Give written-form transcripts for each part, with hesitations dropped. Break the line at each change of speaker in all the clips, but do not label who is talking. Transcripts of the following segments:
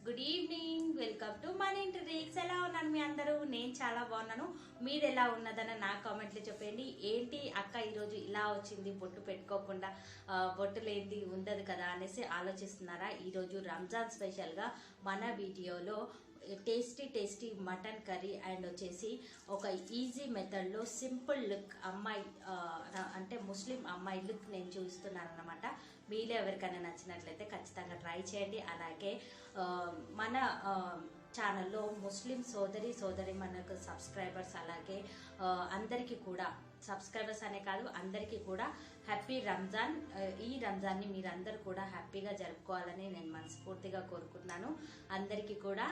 Good evening, welcome to మన ఇంటి tricks. ఎలా ఉన్నారు మీ అందరూ? నేను చాలా బాగున్నాను. మీరు ఎలా ఉన్నదని నా కామెంట్లో చెప్పండి. ఏంటి అక్క ఈరోజు ఇలా వచ్చింది, బొట్టు పెట్టుకోకుండా, బొట్టులు ఏంటి ఉండదు కదా అనేసి ఆలోచిస్తున్నారా? ఈరోజు రంజాన్ స్పెషల్గా మన వీడియోలో టేస్టీ మటన్ కర్రీ అండ్ వచ్చేసి ఒక ఈజీ మెథడ్లో సింపుల్ లుక్ అమ్మాయి అంటే ముస్లిం అమ్మాయి లుక్ నేను చూస్తున్నాను అనమాట. మీలో ఎవరికైనా నచ్చినట్లయితే ఖచ్చితంగా ట్రై చేయండి. అలాగే మన ఛానల్లో ముస్లిం సోదరి మనకు సబ్స్క్రైబర్స్, అలాగే అందరికీ కూడా సబ్స్క్రైబర్స్ అనే కాదు అందరికీ కూడా హ్యాపీ రంజాన్. ఈ రంజాన్ని మీరందరూ కూడా హ్యాపీగా జరుపుకోవాలని నేను మనస్ఫూర్తిగా కోరుకుంటున్నాను. అందరికీ కూడా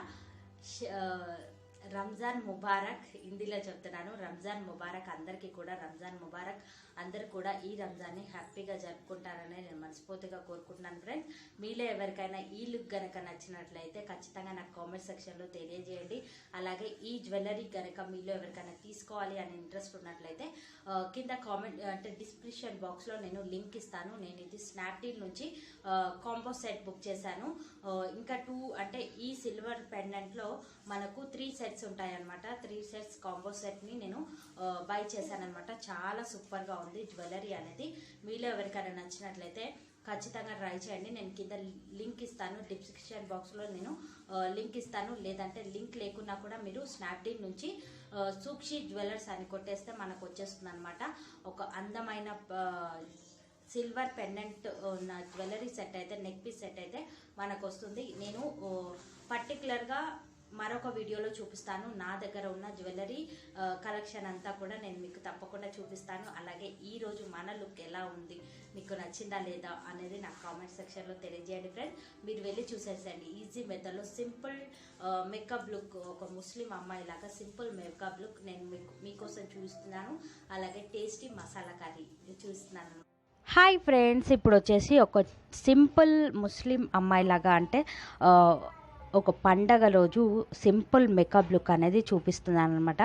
రంజాన్ ముబారక్. హిందీలో చెప్తున్నాను, రంజాన్ ముబారక్. అందరికీ కూడా రంజాన్ ముబారక్. అందరూ కూడా ఈ రంజాన్ని హ్యాపీగా జరుపుకుంటారని నేను మనస్ఫూర్తిగా కోరుకుంటున్నాను ఫ్రెండ్స్. మీలో ఎవరికైనా ఈ లుక్ గనక నచ్చినట్లయితే ఖచ్చితంగా నాకు కామెంట్ సెక్షన్లో తెలియజేయండి. అలాగే ఈ జ్యువెలరీ గనక మీలో ఎవరికైనా తీసుకోవాలి అని ఇంట్రెస్ట్ ఉన్నట్లయితే కింద కామెంట్ అంటే డిస్క్రిప్షన్ బాక్స్లో నేను లింక్ ఇస్తాను. నేను ఇది స్నాప్డీల్ నుంచి కాంబో సెట్ బుక్ చేశాను. ఇంకా 2 అంటే ఈ సిల్వర్ పెండెంట్లో మనకు 3 సెట్స్ ఉంటాయన్నమాట. 3 సెట్స్ కాంబో సెట్ని నేను బై చేశానమాట. చాలా సూపర్గా ఉంది జ్యువెలరీ అనేది. మీలో ఎవరికైనా నచ్చినట్లయితే ఖచ్చితంగా ట్రై చేయండి. నేను కింద లింక్ ఇస్తాను, డిస్క్రిప్షన్ బాక్స్లో నేను లింక్ ఇస్తాను. లేదంటే లింక్ లేకున్నా కూడా మీరు స్నాప్డీల్ నుంచి సూక్షి జ్యువెలర్స్ అని కొట్టేస్తే మనకు వచ్చేస్తుంది అనమాట. ఒక అందమైన సిల్వర్ పెండెంట్ ఉన్న జ్యువెలరీ సెట్ అయితే, నెక్ పీస్ సెట్ అయితే మనకు వస్తుంది. నేను పర్టికులర్గా మరొక వీడియోలో చూపిస్తాను. నా దగ్గర ఉన్న జ్యువెలరీ కలెక్షన్ అంతా కూడా నేను మీకు తప్పకుండా చూపిస్తాను. అలాగే ఈరోజు మన లుక్ ఎలా ఉంది, మీకు నచ్చిందా లేదా అనేది నాకు కామెంట్ సెక్షన్లో తెలియజేయండి ఫ్రెండ్స్. మీరు వెళ్ళి చూసేసండి. ఈజీ మెథడ్లో సింపుల్ మేకప్ లుక్, ఒక ముస్లిం అమ్మాయి లాగా సింపుల్ మేకప్ లుక్ నేను మీకోసం చూపిస్తున్నాను. అలాగే టేస్టీ మసాలా కర్రీ చూపిస్తున్నాను. హాయ్ ఫ్రెండ్స్, ఇప్పుడు వచ్చేసి ఒక సింపుల్ ముస్లిం అమ్మాయి లాగా అంటే ఒక పండగ రోజు సింపుల్ మేకప్ లుక్ అనేది చూపిస్తున్నాను అనమాట.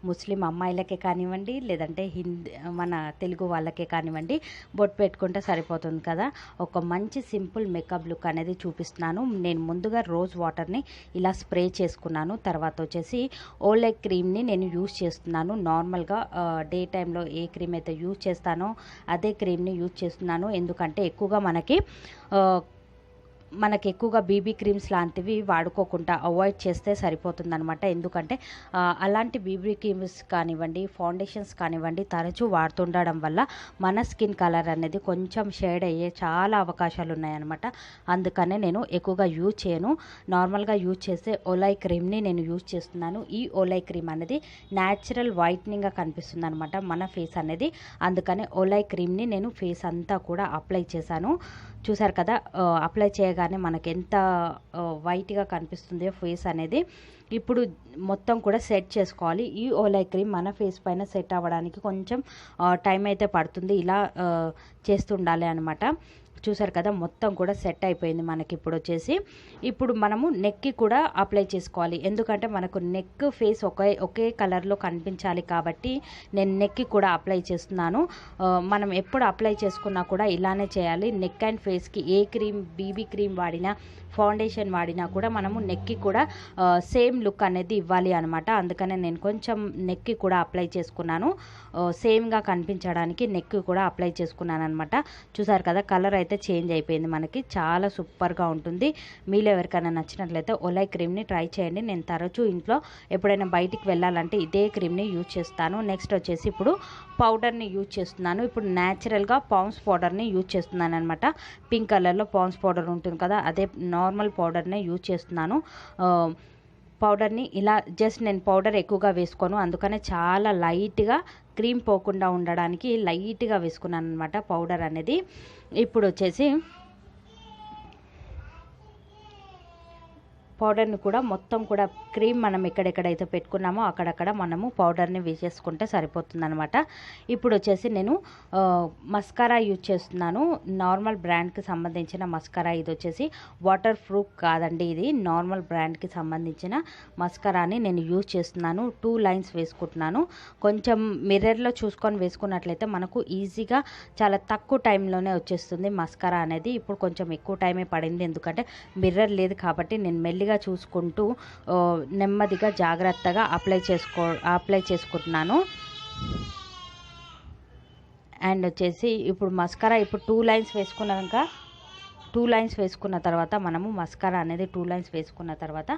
ముస్లిం అమ్మాయిలకే కానివ్వండి, లేదంటే మన తెలుగు వాళ్ళకే కానివ్వండి, బొట్టు పెట్టుకుంటే సరిపోతుంది కదా. ఒక మంచి సింపుల్ మేకప్ లుక్ అనేది చూపిస్తున్నాను. నేను ముందుగా రోజ్ వాటర్ని ఇలా స్ప్రే చేసుకున్నాను. తర్వాత వచ్చేసి ఓలే క్రీమ్ని నేను యూజ్ చేస్తున్నాను. నార్మల్గా డే టైంలో ఏ క్రీమ్ అయితే యూజ్ చేస్తానో అదే క్రీమ్ని యూజ్ చేస్తున్నాను. ఎందుకంటే ఎక్కువగా మనకి ఎక్కువగా బీబీ క్రీమ్స్ లాంటివి వాడుకోకుండా అవాయిడ్ చేస్తే సరిపోతుందనమాట. ఎందుకంటే అలాంటి బీబీ క్రీమ్స్ కానివ్వండి, ఫౌండేషన్స్ కానివ్వండి తరచూ వాడుతుండడం వల్ల మన స్కిన్ కలర్ అనేది కొంచెం షేడ్ అయ్యే చాలా అవకాశాలు ఉన్నాయన్నమాట. అందుకనే నేను ఎక్కువగా యూజ్ చేయను. నార్మల్గా యూజ్ చేసే ఓలై క్రీమ్ని నేను యూజ్ చేస్తున్నాను. ఈ ఓలై క్రీమ్ అనేది న్యాచురల్ వైట్నింగ్గా కనిపిస్తుంది అనమాట మన ఫేస్ అనేది. అందుకనే ఓలై క్రీమ్ని నేను ఫేస్ అంతా కూడా అప్లై చేశాను. చూసారు కదా, అప్లై చేయగానే మనకి ఎంత వైట్గా కనిపిస్తుందో ఫేస్ అనేది. ఇప్పుడు మొత్తం కూడా సెట్ చేసుకోవాలి. ఈ ఓలై క్రీమ్ మన ఫేస్ పైన సెట్ అవ్వడానికి కొంచెం టైం అయితే పడుతుంది. ఇలా చేస్తుండాలి అనమాట. చూసారు కదా, మొత్తం కూడా సెట్ అయిపోయింది మనకి. ఇప్పుడు మనము నెక్కి కూడా అప్లై చేసుకోవాలి. ఎందుకంటే మనకు నెక్ ఫేస్ ఒకే కలర్లో కనిపించాలి కాబట్టి నేను నెక్కి కూడా అప్లై చేస్తున్నాను. మనం ఎప్పుడు అప్లై చేసుకున్నా కూడా ఇలానే చేయాలి. నెక్ అండ్ ఫేస్కి ఏ క్రీమ్, బీబీ క్రీమ్ వాడినా, ఫౌండేషన్ వాడినా కూడా మనము నెక్కి కూడా సేమ్ లుక్ అనేది ఇవ్వాలి అనమాట. అందుకనే నేను కొంచెం నెక్కి కూడా అప్లై చేసుకున్నాను. సేమ్గా కనిపించడానికి నెక్కి కూడా అప్లై చేసుకున్నాను అనమాట. చూసారు కదా, కలర్ అయితే చేంజ్ అయిపోయింది మనకి. చాలా సూపర్గా ఉంటుంది. మీలో ఎవరికైనా నచ్చినట్లయితే ఓలై క్రీమ్ని ట్రై చేయండి. నేను తరచూ ఇంట్లో ఎప్పుడైనా బయటికి వెళ్ళాలంటే ఇదే క్రీమ్ని యూజ్ చేస్తాను. నెక్స్ట్ వచ్చేసి ఇప్పుడు పౌడర్ని యూజ్ చేస్తున్నాను. ఇప్పుడు న్యాచురల్గా పాండ్స్ పౌడర్ని యూజ్ చేస్తున్నాను అనమాట. పింక్ కలర్లో పాండ్స్ పౌడర్ ఉంటుంది కదా, అదే నార్మల్ పౌడర్నే యూజ్ చేస్తున్నాను. పౌడర్ని ఇలా జస్ట్ నేను పౌడర్ ఎక్కువగా వేసుకోను, అందుకనే చాలా లైట్గా క్రీమ్ పోకుండా ఉండడానికి లైట్గా వేసుకున్నాను అనమాట పౌడర్ అనేది. ఇప్పుడు వచ్చేసి పౌడర్ని కూడా మొత్తం కూడా క్రీమ్ మనం ఎక్కడెక్కడైతే పెట్టుకున్నామో అక్కడక్కడ మనము పౌడర్ని వేసేసుకుంటే సరిపోతుంది అనమాట. ఇప్పుడు వచ్చేసి నేను మస్కారా యూజ్ చేస్తున్నాను. నార్మల్ బ్రాండ్కి సంబంధించిన మస్కారా. ఇది వచ్చేసి వాటర్ ప్రూఫ్ కాదండి, ఇది నార్మల్ బ్రాండ్కి సంబంధించిన మస్కారాని నేను యూజ్ చేస్తున్నాను. 2 లైన్స్ వేసుకుంటున్నాను. కొంచెం మిర్రర్లో చూసుకొని వేసుకున్నట్లయితే మనకు ఈజీగా చాలా తక్కువ టైంలోనే వచ్చేస్తుంది మస్కారా అనేది. ఇప్పుడు కొంచెం ఎక్కువ టైమే పడింది, ఎందుకంటే మిర్రర్ లేదు కాబట్టి నేను మెల్లిగా లైట్గా చూసుకుంటూ నెమ్మదిగా జాగ్రత్తగా అప్లై చేసుకుంటున్నాను. అండ్ వచ్చేసి ఇప్పుడు మస్కారా ఇప్పుడు 2 లైన్స్ వేసుకున్న తర్వాత మనము మస్కారా అనేది 2 లైన్స్ వేసుకున్న తర్వాత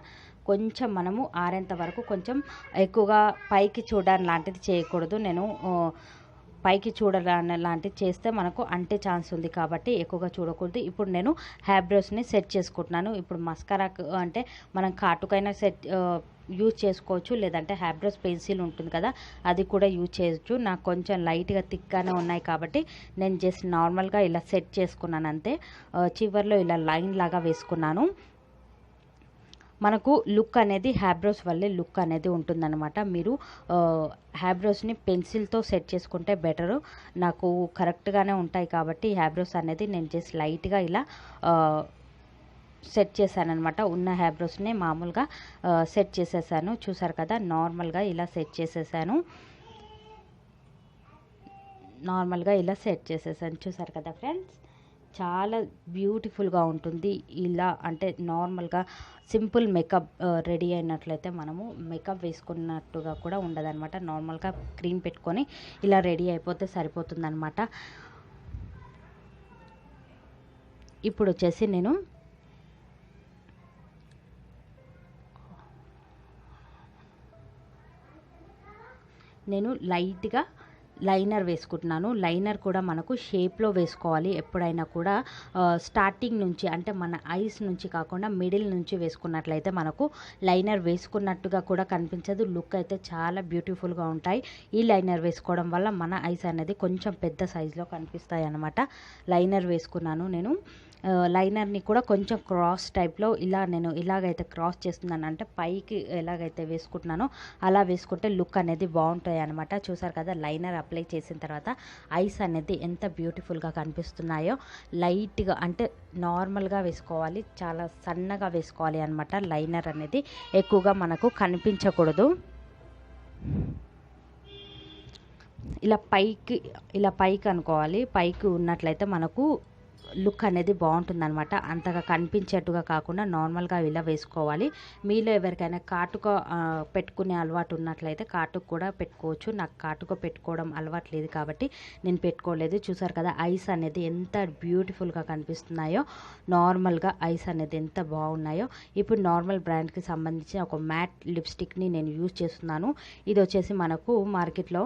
కొంచెం మనము ఆరేంత వరకు కొంచెం ఎక్కువగా పైకి చూడడం లాంటిది చేయకూడదు. నేను పైకి చూడడం లాంటిది చేస్తే మనకు అంటే ఛాన్స్ ఉంది కాబట్టి ఎక్కువగా చూడకూడదు. ఇప్పుడు నేను హ్యాబ్రోస్ని సెట్ చేసుకుంటున్నాను. ఇప్పుడు మస్కారాకు అంటే మనం కాటుకైనా యూజ్ చేసుకోవచ్చు, లేదంటే హ్యాబ్రోస్ పెన్సిల్ ఉంటుంది కదా అది కూడా యూజ్ చేయొచ్చు. నాకు కొంచెం లైట్గా థిక్గానే ఉన్నాయి కాబట్టి నేను జస్ట్ నార్మల్గా ఇలా సెట్ చేసుకున్నాను అంతే. చివర్లో ఇలా లైన్ లాగా వేసుకున్నాను. మనకు లుక్ అనేది హ్యాబ్రోస్ వల్లే లుక్ అనేది ఉంటుందన్నమాట. మీరు హ్యాబ్రోస్ని పెన్సిల్తో సెట్ చేసుకుంటే బెటరు. నాకు కరెక్ట్గానే ఉంటాయి కాబట్టి హ్యాబ్రోస్ అనేది నేను జస్ట్ లైట్గా ఇలా సెట్ చేశానమాట. ఉన్న హ్యాబ్రోస్ని మామూలుగా సెట్ చేసేసాను. చూసారు కదా, నార్మల్గా ఇలా సెట్ చేసేసాను. చూసారు కదా ఫ్రెండ్స్, చాలా బ్యూటిఫుల్గా ఉంటుంది. ఇలా అంటే నార్మల్గా సింపుల్ మేకప్ రెడీ అయినట్లయితే మనము మేకప్ వేసుకున్నట్టుగా కూడా ఉండదన్నమాట. నార్మల్గా క్రీమ్ పెట్టుకొని ఇలా రెడీ అయిపోతే సరిపోతుందన్నమాట. ఇప్పుడు వచ్చేసి నేను లైట్గా లైనర్ వేసుకుంటున్నాను. లైనర్ కూడా మనకు షేప్లో వేసుకోవాలి ఎప్పుడైనా కూడా. స్టార్టింగ్ నుంచి అంటే మన ఐస్ నుంచి కాకుండా మిడిల్ నుంచి వేసుకున్నట్లయితే మనకు లైనర్ వేసుకున్నట్టుగా కూడా కనిపించదు. లుక్ అయితే చాలా బ్యూటిఫుల్గా ఉంటాయి. ఈ లైనర్ వేసుకోవడం వల్ల మన ఐస్ అనేది కొంచెం పెద్ద సైజులో కనిపిస్తాయి అన్నమాట. లైనర్ వేసుకున్నాను నేను. లైనర్ని కూడా కొంచెం క్రాస్ టైప్లో నేను ఇలాగైతే క్రాస్ చేస్తున్నాను, అంటే పైకి ఎలాగైతే వేసుకుంటున్నానో అలా వేసుకుంటే లుక్ అనేది బాగుంటాయి అనమాట. చూసారు కదా, లైనర్ అప్లై చేసిన తర్వాత ఐస్ అనేది ఎంత బ్యూటిఫుల్గా కనిపిస్తున్నాయో. లైట్గా అంటే నార్మల్గా వేసుకోవాలి, చాలా సన్నగా వేసుకోవాలి అనమాట. లైనర్ అనేది ఎక్కువగా మనకు కనిపించకూడదు. ఇలా పైకి అనుకోవాలి. పైకి ఉన్నట్లయితే మనకు లుక్ అనేది బాగుంటుందన్నమాట. అంతగా కనిపించేట్టుగా కాకుండా నార్మల్గా ఇలా వేసుకోవాలి. మీలో ఎవరికైనా కాటుక పెట్టుకునే అలవాటు ఉన్నట్లయితే కాటుక కూడా పెట్టుకోవచ్చు. నాకు కాటుక పెట్టుకోవడం అలవాటు లేదు కాబట్టి నేను పెట్టుకోలేదు. చూసారు కదా, ఐస్ అనేది ఎంత బ్యూటిఫుల్గా కనిపిస్తున్నాయో, నార్మల్గా ఐస్ అనేది ఎంత బాగున్నాయో. ఇప్పుడు నార్మల్ బ్రాండ్కి సంబంధించిన ఒక మ్యాట్ లిప్స్టిక్ని నేను యూజ్ చేస్తున్నాను. ఇది వచ్చేసి మనకు మార్కెట్లో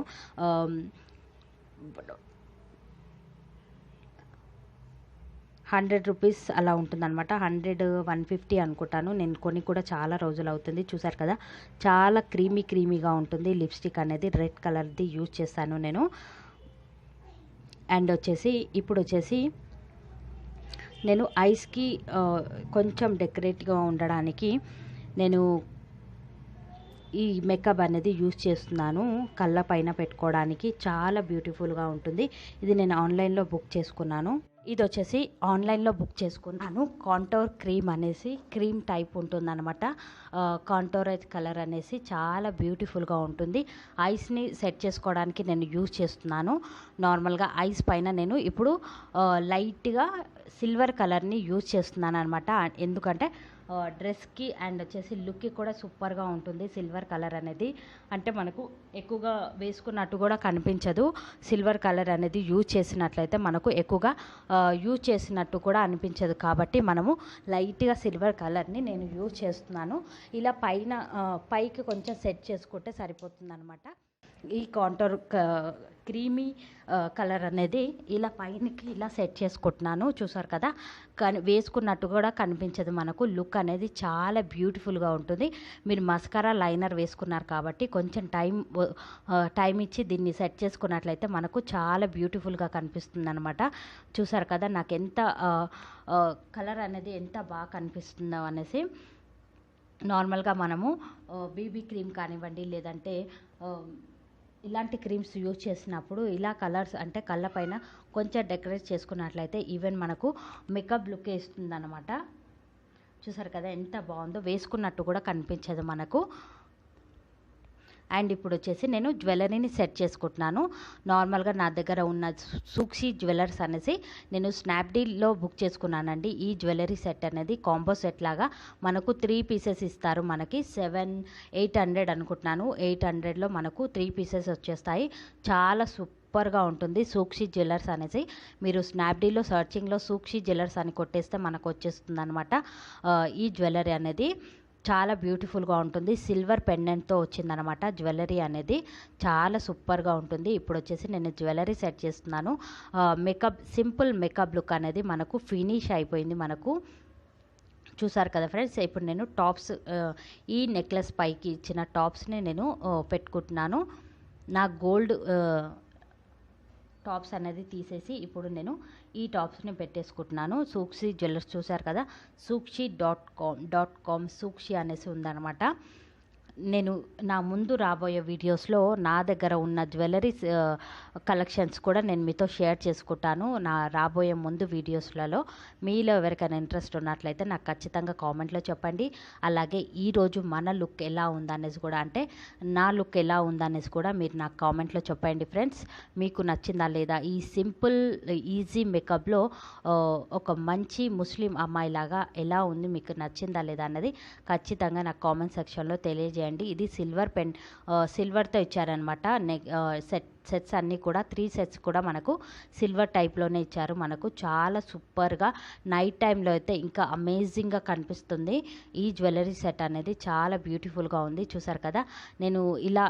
100 రూపీస్ అలా ఉంటుందన్నమాట. 100, 150 అనుకుంటాను. నేను కొన్ని కూడా చాలా రోజులు అవుతుంది. చూసారు కదా, చాలా క్రీమీగా ఉంటుంది. లిప్స్టిక్ అనేది రెడ్ కలర్ది యూజ్ చేస్తాను నేను. అండ్ ఇప్పుడు వచ్చేసి నేను ఐస్కి కొంచెం డెకరేట్గా ఉండడానికి నేను ఈ మేకప్ అనేది యూజ్ చేస్తున్నాను. కళ్ళ పైన పెట్టుకోవడానికి చాలా బ్యూటిఫుల్గా ఉంటుంది. ఇది నేను ఆన్లైన్లో బుక్ చేసుకున్నాను. ఇది వచ్చేసి ఆన్లైన్లో బుక్ చేసుకున్నాను. కాంటోర్ క్రీమ్ అనేసి క్రీమ్ టైప్ ఉంటుందన్నమాట. కాంటోర్ కలర్ అనేసి చాలా బ్యూటిఫుల్గా ఉంటుంది. ఐస్ని సెట్ చేసుకోవడానికి నేను యూజ్ చేస్తున్నాను. నార్మల్గా ఐస్ పైన నేను ఇప్పుడు లైట్గా సిల్వర్ కలర్ని యూజ్ చేస్తున్నాను అనమాట. ఎందుకంటే డ్రెస్కి అండ్ లుక్కి కూడా సూపర్గా ఉంటుంది సిల్వర్ కలర్ అనేది. అంటే మనకు ఎక్కువగా వేసుకున్నట్టు కూడా కనిపించదు. సిల్వర్ కలర్ అనేది యూజ్ చేసినట్లయితే మనకు ఎక్కువగా యూజ్ చేసినట్టు కూడా అనిపించదు. కాబట్టి మనము లైట్గా సిల్వర్ కలర్ని నేను యూజ్ చేస్తున్నాను. ఇలా పైకి కొంచెం సెట్ చేసుకుంటే సరిపోతుంది అనమాట. ఈ కాంటోర్ క్రీమీ కలర్ అనేది ఇలా పైనకి ఇలా సెట్ చేసుకుంటున్నాను. చూసారు కదా, కానీ వేసుకున్నట్టు కూడా కనిపించదు. మనకు లుక్ అనేది చాలా బ్యూటిఫుల్గా ఉంటుంది. మీరు మస్కారా లైనర్ వేసుకున్నారు కాబట్టి కొంచెం టైం ఇచ్చి దీన్ని సెట్ చేసుకున్నట్లయితే మనకు చాలా బ్యూటిఫుల్గా కనిపిస్తుంది అనమాట. చూసారు కదా, నాకు ఎంత కలర్ అనేది ఎంత బాగా కనిపిస్తుందో అనేసి. నార్మల్గా మనము బీబీ క్రీమ్ కానివ్వండి, లేదంటే ఇలాంటి క్రీమ్స్ యూజ్ చేసినప్పుడు ఇలా కలర్స్ అంటే కళ్ళపైన కొంచెం డెకరేట్ చేసుకున్నట్లయితే ఈవెన్ మనకు మేకప్ లుక్ ఇస్తుంది అనమాట. చూసారు కదా ఎంత బాగుందో, వేసుకున్నట్టు కూడా కనిపించదు మనకు. అండ్ ఇప్పుడు వచ్చేసి నేను జ్యువెలరీని సెట్ చేసుకుంటున్నాను. నార్మల్గా నా దగ్గర ఉన్న సూక్షి జ్యువెలర్స్ అనేసి నేను స్నాప్డీల్లో బుక్ చేసుకున్నానండి. ఈ జ్యువెలరీ సెట్ అనేది కాంబో సెట్ లాగా మనకు 3 పీసెస్ ఇస్తారు. మనకి 800 అనుకుంటున్నాను. 800లో మనకు 3 పీసెస్ వచ్చేస్తాయి. చాలా సూపర్గా ఉంటుంది సూక్షి జ్యువెలర్స్ అనేసి. మీరు స్నాప్డీల్లో సర్చింగ్లో సూక్షి జ్యువెలర్స్ అని కొట్టేస్తే మనకు వచ్చేస్తుంది అనమాట. ఈ జ్యువెలరీ అనేది చాలా బ్యూటిఫుల్గా ఉంటుంది. సిల్వర్ పెండెంట్తో వచ్చిందనమాట జ్యువెలరీ అనేది. చాలా సూపర్గా ఉంటుంది. ఇప్పుడు వచ్చేసి నేను జ్యువెలరీ సెట్ చేస్తున్నాను. మేకప్ సింపుల్ మేకప్ లుక్ అనేది మనకు ఫినిష్ అయిపోయింది. మనకు చూసారు కదా ఫ్రెండ్స్. ఇప్పుడు నేను టాప్స్ ఈ నెక్లెస్ పైకి ఇచ్చిన టాప్స్ని నేను పెట్టుకుంటున్నాను. నా గోల్డ్ టాప్స్ అనేది తీసేసి ఇప్పుడు నేను ఈ టాప్స్ని పెట్టేసుకుంటున్నాను. సూక్షి జ్యువెలర్స్ చూసారు కదా, సూక్షి.com సూక్షి అనేసి ఉందన్నమాట. నేను నా ముందు రాబోయే వీడియోస్లో నా దగ్గర ఉన్న జ్యువెలరీస్ కలెక్షన్స్ కూడా నేను మీతో షేర్ చేసుకుంటాను. నా రాబోయే ముందు వీడియోస్లలో మీలో ఎవరికైనా ఇంట్రెస్ట్ ఉన్నట్లయితే నాకు ఖచ్చితంగా కామెంట్లో చెప్పండి. అలాగే ఈరోజు మన లుక్ ఎలా ఉందనేసి కూడా, అంటే నా లుక్ ఎలా ఉందనేసి కూడా మీరు నాకు కామెంట్లో చెప్పండి ఫ్రెండ్స్. మీకు నచ్చిందా లేదా ఈ సింపుల్ ఈజీ మేకప్లో ఒక మంచి ముస్లిం అమ్మాయిలాగా ఎలా ఉంది, మీకు నచ్చిందా లేదా అన్నది ఖచ్చితంగా నాకు కామెంట్ సెక్షన్లో తెలియజేయండి. ఇది సిల్వర్తో ఇచ్చారనమాట. సెట్స్ అన్నీ కూడా 3 సెట్స్ కూడా మనకు సిల్వర్ టైప్లోనే ఇచ్చారు. మనకు చాలా సూపర్గా నైట్ టైంలో అయితే ఇంకా అమేజింగ్గా కనిపిస్తుంది. ఈ జ్యువెలరీ సెట్ అనేది చాలా బ్యూటిఫుల్గా ఉంది. చూసారు కదా, నేను ఇలా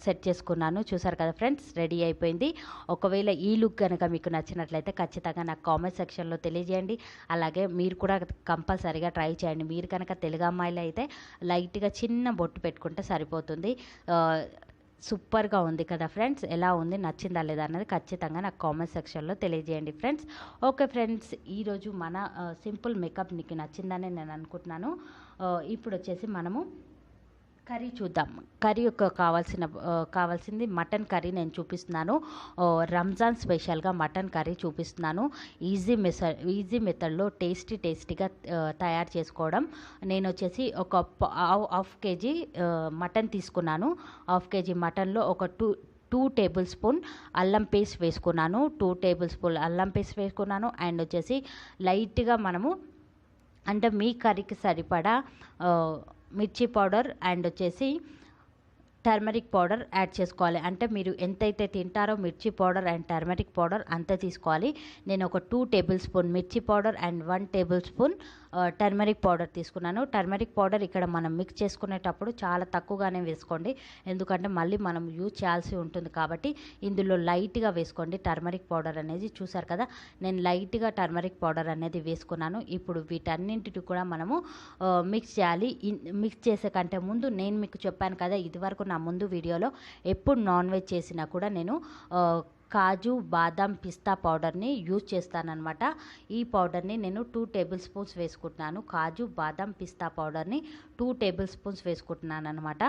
సెట్ చేసుకున్నాను. చూసారు కదా ఫ్రెండ్స్, రెడీ అయిపోయింది. ఒకవేళ ఈ లుక్ కనుక మీకు నచ్చినట్లయితే ఖచ్చితంగా నాకు కామెంట్ సెక్షన్లో తెలియజేయండి. అలాగే మీరు కూడా కంపల్సరీగా ట్రై చేయండి. మీరు కనుక తెలుగు అమ్మాయిలు అయితే లైట్గా చిన్న బొట్టు పెట్టుకుంటే సరిపోతుంది. సూపర్గా ఉంది కదా ఫ్రెండ్స్. ఎలా ఉంది, నచ్చిందా లేదా అన్నది ఖచ్చితంగా నాకు కామెంట్ సెక్షన్లో తెలియజేయండి ఫ్రెండ్స్. ఓకే ఫ్రెండ్స్, ఈరోజు మన సింపుల్ మేకప్ మీకు నచ్చిందని నేను అనుకుంటున్నాను. ఇప్పుడు వచ్చేసి మనము కర్రీ చూద్దాం. కర్రీ యొక్క కావాల్సింది మటన్ కర్రీ నేను చూపిస్తున్నాను. రంజాన్ స్పెషల్గా మటన్ కర్రీ చూపిస్తున్నాను. ఈజీ మెథడ్లో టేస్టీగా తయారు చేసుకోవడం. నేను వచ్చేసి ఒక హాఫ్ కేజీ మటన్ తీసుకున్నాను. హాఫ్ కేజీ మటన్లో ఒక 2 టేబుల్ స్పూన్ అల్లం పేస్ట్ వేసుకున్నాను. 2 టేబుల్ స్పూన్ అల్లం పేస్ట్ వేసుకున్నాను. అండ్ వచ్చేసి లైట్గా మనము, అంటే మీ కర్రీకి సరిపడా మిర్చి పౌడర్ అండ్ వచ్చేసి టర్మరిక్ పౌడర్ యాడ్ చేసుకోవాలి. అంటే మీరు ఎంతైతే తింటారో మిర్చి పౌడర్ అండ్ టర్మరిక్ పౌడర్ అంతే తీసుకోవాలి. నేను ఒక 2 టేబుల్ స్పూన్ మిర్చి powder and 1 table spoon turmeric powder తీసుకున్నాను. టర్మరిక్ పౌడర్ ఇక్కడ మనం మిక్స్ చేసుకునేటప్పుడు చాలా తక్కువగానే వేసుకోండి, ఎందుకంటే మళ్ళీ మనం యూజ్ చేయాల్సి ఉంటుంది కాబట్టి ఇందులో లైట్గా వేసుకోండి టర్మరిక్ పౌడర్ అనేది. చూసారు కదా, నేను లైట్గా టర్మరిక్ పౌడర్ అనేది వేసుకున్నాను. ఇప్పుడు వీటన్నింటిని కూడా మనము మిక్స్ చేయాలి. మిక్స్ చేసే కంటే ముందు నేను మీకు చెప్పాను కదా, ఇదివరకు నా ముందు వీడియోలో ఎప్పుడు నాన్ వెజ్ చేసినా కూడా నేను కాజు బాదం పిస్తా పౌడర్ని యూజ్ చేస్తానన్నమాట. ఈ పౌడర్ని నేను 2 టేబుల్ స్పూన్స్ వేసుకుంటున్నాను. కాజు బాదం పిస్తా పౌడర్ని 2 టేబుల్ స్పూన్స్ వేసుకుంటున్నాను అనమాట.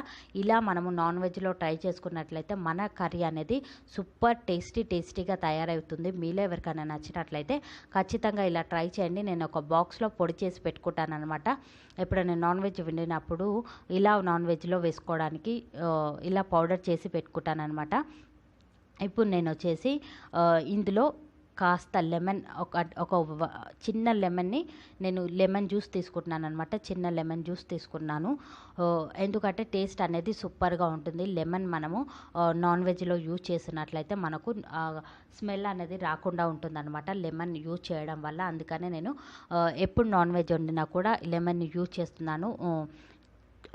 ఇలా మనము నాన్ వెజ్లో ట్రై చేసుకున్నట్లయితే మన కర్రీ అనేది సూపర్ టేస్టీగా తయారవుతుంది. మీలో ఎవరికైనా నచ్చినట్లయితే ఖచ్చితంగా ఇలా ట్రై చేయండి. నేను ఒక బాక్స్లో పొడి చేసి పెట్టుకుంటాను అనమాట. ఎప్పుడైనా నాన్ వెజ్ వండినప్పుడు ఇలా నాన్ వెజ్లో వేసుకోవడానికి ఇలా పౌడర్ చేసి పెట్టుకుంటాను అనమాట. ఇప్పుడు నేను వచ్చేసి ఇందులో కాస్త లెమన్, ఒక చిన్న లెమన్ని నేను లెమన్ జ్యూస్ తీసుకుంటున్నాను అనమాట. చిన్న లెమన్ జ్యూస్ తీసుకున్నాను, ఎందుకంటే టేస్ట్ అనేది సూపర్గా ఉంటుంది. లెమన్ మనము నాన్ వెజ్లో యూజ్ చేసినట్లయితే మనకు స్మెల్ అనేది రాకుండా ఉంటుందన్నమాట లెమన్ యూజ్ చేయడం వల్ల. అందుకనే నేను ఎప్పుడు నాన్ వెజ్ వండినా కూడా లెమన్ యూజ్ చేస్తున్నాను.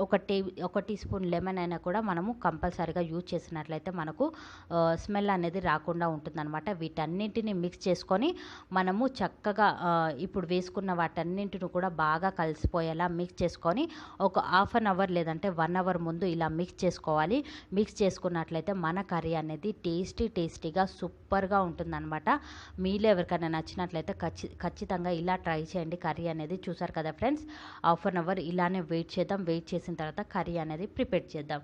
ఒక టీ స్పూన్ లెమన్ అయినా కూడా మనము కంపల్సరీగా యూజ్ చేసినట్లయితే మనకు స్మెల్ అనేది రాకుండా ఉంటుందన్నమాట. వీటన్నింటిని మిక్స్ చేసుకొని మనము చక్కగా ఇప్పుడు వేసుకున్న వాటన్నింటిని కూడా బాగా కలిసిపోయేలా మిక్స్ చేసుకొని ఒక హాఫ్ అన్ అవర్ లేదంటే 1 అవర్ ముందు ఇలా మిక్స్ చేసుకోవాలి. మిక్స్ చేసుకున్నట్లయితే మన కర్రీ అనేది టేస్టీగా సూపర్గా ఉంటుందన్నమాట. మీలో ఎవరికైనా నచ్చినట్లయితే ఖచ్చితంగా ఇలా ట్రై చేయండి కర్రీ అనేది. చూసారు కదా ఫ్రెండ్స్, హాఫ్ అన్ అవర్ ఇలానే వెయిట్ చేద్దాం. వెయిట్ చేసిన తర్వాత కర్రీ అనేది ప్రిపేర్ చేద్దాం.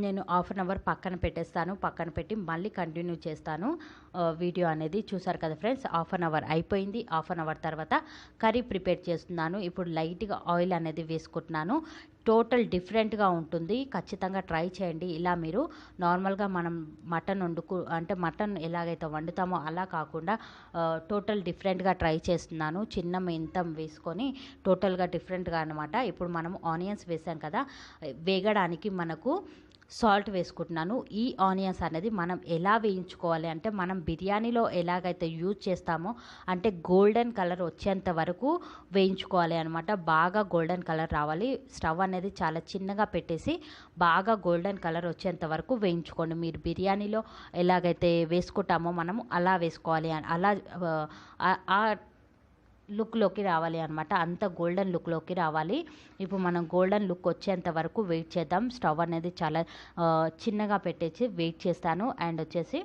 నేను హాఫ్ అన్ అవర్ పక్కన పెట్టేస్తాను. పక్కన పెట్టి మళ్ళీ కంటిన్యూ చేస్తాను. వీడియో అనేది చూసారు కదా ఫ్రెండ్స్. హాఫ్ అన్ అవర్ అయిపోయింది. హాఫ్ అన్ అవర్ తర్వాత కర్రీ ప్రిపేర్ చేస్తున్నాను. ఇప్పుడు లైట్గా ఆయిల్ అనేది వేసుకుంటున్నాను. టోటల్ డిఫరెంట్గా ఉంటుంది. ఖచ్చితంగా ట్రై చేయండి. ఇలా మీరు నార్మల్గా మనం మటన్ అంటే మటన్ ఎలాగైతే వండుతామో అలా కాకుండా టోటల్ డిఫరెంట్గా ట్రై చేస్తున్నాను. చిన్న మెంతం వేసుకొని టోటల్గా డిఫరెంట్గా అనమాట. ఇప్పుడు మనం ఆనియన్స్ వేసాం కదా, వేగడానికి మనకు సాల్ట్ వేసుకుంటున్నాను. ఈ ఆనియన్స్ అనేది మనం ఎలా వేయించుకోవాలి అంటే, మనం బిర్యానీలో ఎలాగైతే యూజ్ చేస్తామో అంటే గోల్డెన్ కలర్ వచ్చేంత వరకు వేయించుకోవాలి అనమాట. బాగా గోల్డెన్ కలర్ రావాలి. స్టవ్ అనేది చాలా చిన్నగా పెట్టేసి బాగా గోల్డెన్ కలర్ వచ్చేంత వరకు వేయించుకోండి. మీరు బిర్యానీలో ఎలాగైతే వేసుకుంటామో మనము అలా వేసుకోవాలి. అలా ఆ లుక్లోకి రావాలి అనమాట. అంత గోల్డెన్ లుక్లోకి రావాలి. ఇప్పుడు మనం గోల్డెన్ లుక్ వచ్చేంత వరకు వెయిట్ చేద్దాం. స్టవ్ అనేది చాలా చిన్నగా పెట్టేసి వెయిట్ చేస్తాను. అండ్ వచ్చేసి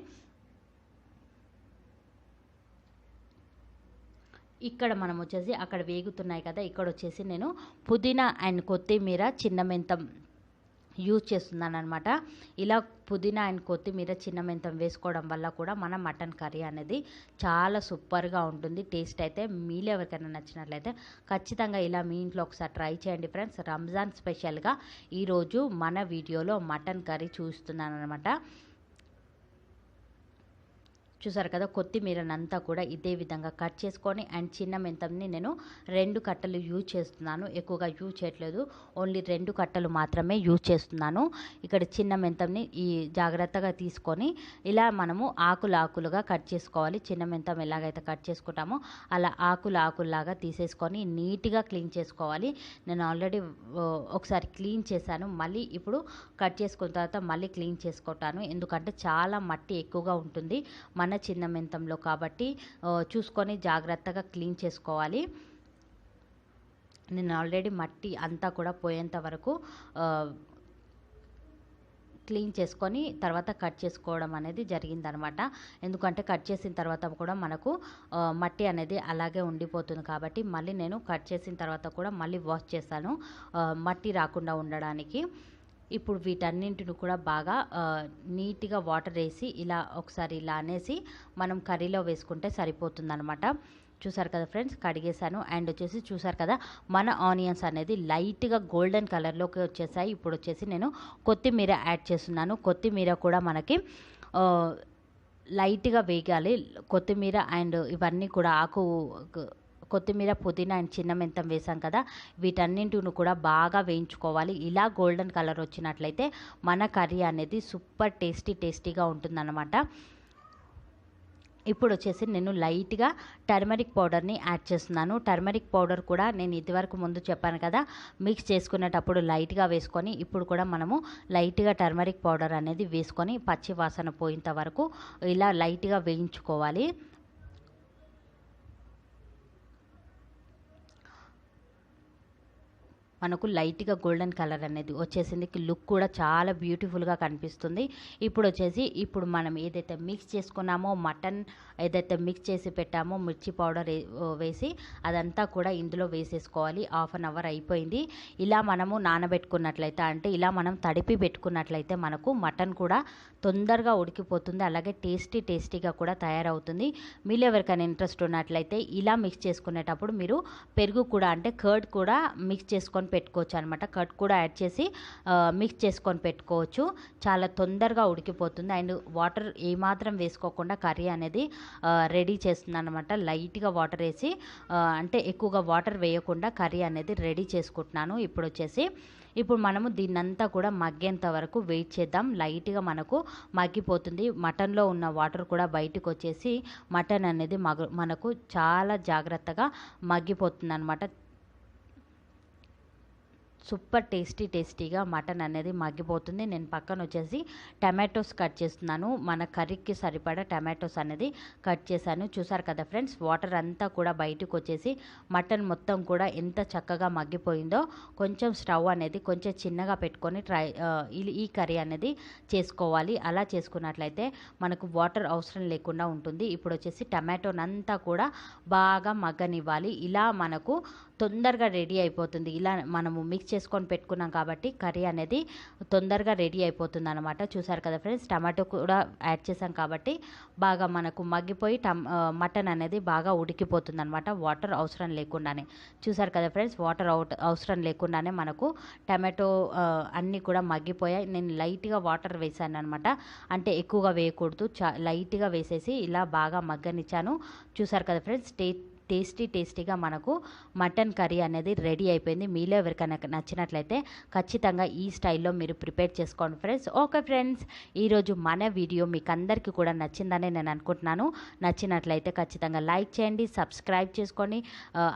ఇక్కడ మనం వచ్చేసి అక్కడ వేగుతున్నాయి కదా, ఇక్కడ వచ్చేసి నేను పుదీనా అండ్ కొత్తిమీర చిన్న మెంతం యూజ్ చేస్తున్నాను అనమాట. ఇలా పుదీనా అండ్ కొత్తిమీర చిన్న మెంతం వేసుకోవడం వల్ల కూడా మన మటన్ కర్రీ అనేది చాలా సూపర్గా ఉంటుంది. టేస్ట్ అయితే మీలో ఎవరికైనా నచ్చినట్లయితే ఖచ్చితంగా ఇలా మీ ఇంట్లో ఒకసారి ట్రై చేయండి ఫ్రెండ్స్. రంజాన్ స్పెషల్గా ఈరోజు మన వీడియోలో మటన్ కర్రీ చూస్తున్నాను అనమాట. చూసారు కదా, కొత్తిమీరనంతా కూడా ఇదే విధంగా కట్ చేసుకొని అండ్ చిన్న మెంతంని నేను 2 కట్టలు యూజ్ చేస్తున్నాను. ఎక్కువగా యూజ్ చేయట్లేదు, ఓన్లీ 2 కట్టలు మాత్రమే యూజ్ చేస్తున్నాను. ఇక్కడ చిన్న మెంతంని ఈ జాగ్రత్తగా తీసుకొని ఇలా మనము ఆకులుగా కట్ చేసుకోవాలి. చిన్న మెంతం ఎలాగైతే కట్ చేసుకుంటామో అలా ఆకులాగా తీసేసుకొని నీట్గా క్లీన్ చేసుకోవాలి. నేను ఆల్రెడీ ఒకసారి క్లీన్ చేశాను. మళ్ళీ ఇప్పుడు కట్ చేసుకున్న తర్వాత మళ్ళీ క్లీన్ చేసుకుంటాను. ఎందుకంటే చాలా మట్టి ఎక్కువగా ఉంటుంది మన చిన్న మెంతంలో, కాబట్టి చూసుకొని జాగ్రత్తగా క్లీన్ చేసుకోవాలి. నేను ఆల్రెడీ మట్టి అంతా కూడా పోయేంత వరకు క్లీన్ చేసుకొని తర్వాత కట్ చేసుకోవడం అనేది జరిగిందనమాట. ఎందుకంటే కట్ చేసిన తర్వాత కూడా మనకు మట్టి అనేది అలాగే ఉండిపోతుంది కాబట్టి మళ్ళీ నేను కట్ చేసిన తర్వాత కూడా మళ్ళీ వాష్ చేస్తాను మట్టి రాకుండా ఉండడానికి. ఇప్పుడు వీటన్నింటిని కూడా బాగా నీట్గా వాటర్ వేసి ఇలా ఒకసారి ఇలా అనేసి మనం కర్రీలో వేసుకుంటే సరిపోతుందన్నమాట. చూసారు కదా ఫ్రెండ్స్, కడిగేసాను. అండ్ వచ్చేసి చూసారు కదా మన ఆనియన్స్ అనేది లైట్గా గోల్డెన్ కలర్లోకి వచ్చేసాయి. ఇప్పుడు వచ్చేసి నేను కొత్తిమీర యాడ్ చేస్తున్నాను. కొత్తిమీర కూడా మనకి లైట్గా వేగాలి. కొత్తిమీర అండ్ ఇవన్నీ కూడా కొత్తిమీర, పుదీనా అండ్ చిన్న మెంతం వేసాం కదా, వీటన్నింటిని కూడా బాగా వేయించుకోవాలి. ఇలా గోల్డెన్ కలర్ వచ్చినట్లయితే మన కర్రీ అనేది సూపర్ టేస్టీగా ఉంటుందన్నమాట. ఇప్పుడు వచ్చేసి నేను లైట్గా టర్మరిక్ పౌడర్ని యాడ్ చేస్తున్నాను. టర్మరిక్ పౌడర్ కూడా నేను ఇదివరకు ముందు చెప్పాను కదా, మిక్స్ చేసుకునేటప్పుడు లైట్గా వేసుకొని ఇప్పుడు కూడా మనము లైట్గా టర్మరిక్ పౌడర్ అనేది వేసుకొని పచ్చి వాసన పోయేంత వరకు ఇలా లైట్గా వేయించుకోవాలి. మనకు లైట్గా గోల్డెన్ కలర్ అనేది వచ్చేసింది. లుక్ కూడా చాలా బ్యూటిఫుల్గా కనిపిస్తుంది. ఇప్పుడు మనం ఏదైతే మిక్స్ చేసుకున్నామో మటన్ ఏదైతే మిక్స్ చేసి పెట్టామో మిర్చి పౌడర్ వేసి అదంతా కూడా ఇందులో వేసేసుకోవాలి. హాఫ్ అన్ అవర్ అయిపోయింది. ఇలా మనము నానబెట్టుకున్నట్లయితే అంటే ఇలా మనం తడిపి పెట్టుకున్నట్లయితే మనకు మటన్ కూడా తొందరగా ఉడికిపోతుంది. అలాగే టేస్టీగా కూడా తయారవుతుంది. మీరు ఎవరికైనా ఇంట్రెస్ట్ ఉన్నట్లయితే ఇలా మిక్స్ చేసుకునేటప్పుడు మీరు పెరుగు కూడా అంటే కర్డ్ కూడా మిక్స్ చేసుకొని పెట్టుకోవచ్చు అనమాట. కర్డ్ కూడా యాడ్ చేసి మిక్స్ చేసుకొని పెట్టుకోవచ్చు. చాలా తొందరగా ఉడికిపోతుంది. అండ్ వాటర్ ఏమాత్రం వేసుకోకుండా కర్రీ అనేది రెడీ చేస్తున్నాను అనమాట. లైట్గా వాటర్ వేసి అంటే ఎక్కువగా వాటర్ వేయకుండా కర్రీ అనేది రెడీ చేసుకుంటున్నాను. ఇప్పుడు మనము దీన్నంతా కూడా మగ్గేంత వరకు వెయిట్ చేద్దాం. లైట్గా మనకు మగ్గిపోతుంది. మటన్లో ఉన్న వాటర్ కూడా బయటకు వచ్చేసి మటన్ అనేది మనకు చాలా జాగ్రత్తగా మగ్గిపోతుంది అనమాట. సూపర్ టేస్టీగా మటన్ అనేది మగ్గిపోతుంది. నేను పక్కన వచ్చేసి టమాటోస్ కట్ చేస్తున్నాను. మన కర్రీకి సరిపడా టమాటోస్ అనేది కట్ చేశాను. చూసారు కదా ఫ్రెండ్స్, వాటర్ అంతా కూడా బయటకు వచ్చేసి మటన్ మొత్తం కూడా ఎంత చక్కగా మగ్గిపోయిందో. కొంచెం స్టవ్ అనేది కొంచెం చిన్నగా పెట్టుకొని ఈ కర్రీ అనేది చేసుకోవాలి. అలా చేసుకున్నట్లయితే మనకు వాటర్ అవసరం లేకుండా ఉంటుంది. ఇప్పుడు వచ్చేసి టమాటోనంతా కూడా బాగా మగ్గనివ్వాలి. ఇలా మనకు తొందరగా రెడీ అయిపోతుంది. ఇలా మనము మిక్స్ చేసుకొని పెట్టుకున్నాం కాబట్టి కర్రీ అనేది తొందరగా రెడీ అయిపోతుంది అనమాట. చూసారు కదా ఫ్రెండ్స్, టమాటో కూడా యాడ్ చేసాం కాబట్టి బాగా మనకు మగ్గిపోయి మటన్ అనేది బాగా ఉడికిపోతుంది అనమాట, వాటర్ అవసరం లేకుండానే. చూసారు కదా ఫ్రెండ్స్, వాటర్ అవసరం లేకుండానే మనకు టమాటో అన్నీ కూడా మగ్గిపోయాయి. నేను లైట్గా వాటర్ వేసాను అనమాట, అంటే ఎక్కువగా వేయకూడదు, లైట్గా వేసేసి ఇలా బాగా మగ్గనిచ్చాను. చూసారు కదా ఫ్రెండ్స్, టేస్టీగా మనకు మటన్ కర్రీ అనేది రెడీ అయిపోయింది. మీలో ఎవరికైనా నచ్చినట్లయితే ఖచ్చితంగా ఈ స్టైల్లో మీరు ప్రిపేర్ చేసుకోండి ఫ్రెండ్స్. ఓకే ఫ్రెండ్స్, ఈరోజు మన వీడియో మీకు అందరికీ కూడా నచ్చిందని నేను అనుకుంటున్నాను. నచ్చినట్లయితే ఖచ్చితంగా లైక్ చేయండి, సబ్స్క్రైబ్ చేసుకొని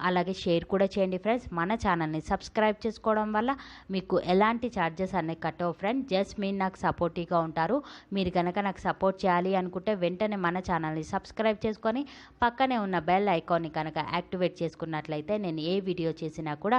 అలాగే షేర్ కూడా చేయండి ఫ్రెండ్స్. మన ఛానల్ని సబ్స్క్రైబ్ చేసుకోవడం వల్ల మీకు ఎలాంటి ఛార్జెస్ అనేవి కట్టవు ఫ్రెండ్స్. జస్ట్ మీరు నాకు సపోర్టివ్గా ఉంటారు. మీరు కనుక నాకు సపోర్ట్ చేయాలి అనుకుంటే వెంటనే మన ఛానల్ని సబ్స్క్రైబ్ చేసుకొని పక్కనే ఉన్న బెల్ ఐకాన్ని కనుక యాక్టివేట్ చేసుకున్నట్లయితే నేను ఏ వీడియో చేసినా కూడా